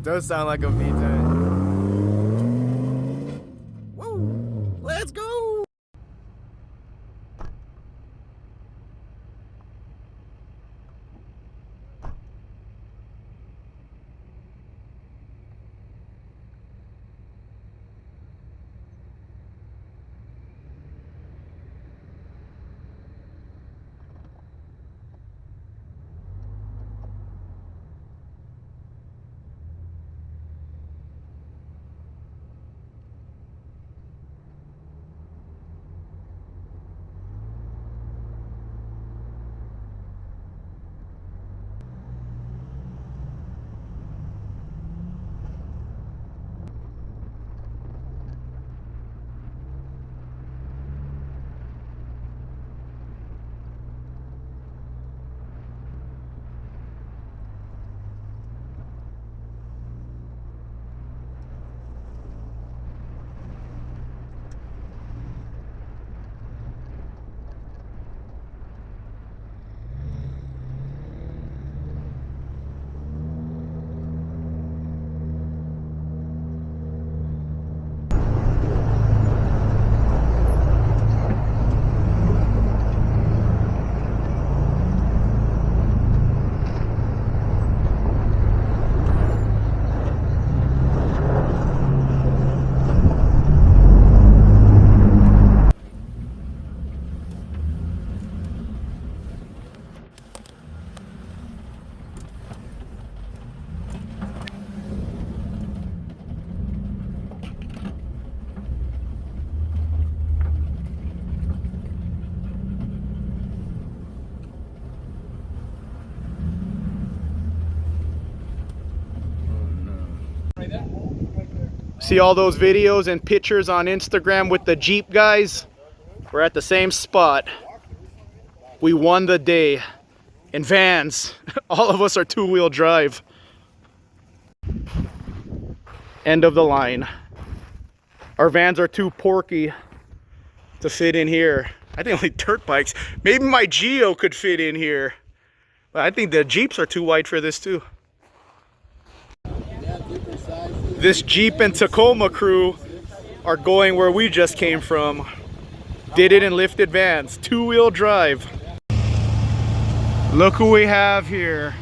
Does sound like a V10. Woo! Let's go! See all those videos and pictures on Instagram with the Jeep guys? We're at the same spot. We won the day in vans. All of us are two-wheel drive. End of the line. Our vans are too porky to fit in here. I think only dirt bikes. Maybe my Geo could fit in here. But I think the Jeeps are too wide for this too. This Jeep and Tacoma crew are going where we just came from. Did it in lifted vans, two-wheel drive. Look who we have here.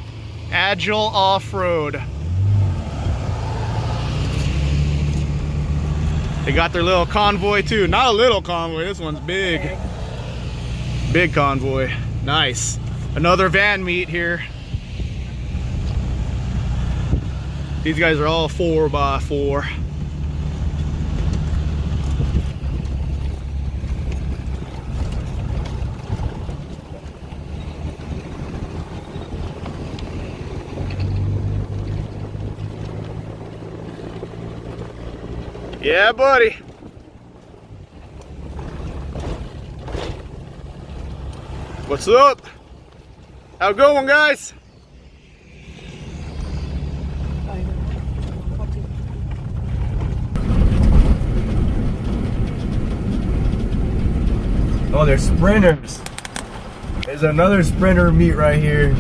Agile Off-Road. They got their little convoy too. Not a little convoy, this one's big. Big convoy, nice. Another van meet here. These guys are all 4x4. Yeah, buddy. What's up? How it going, guys? Oh, they're sprinters. There's another sprinter meet right here.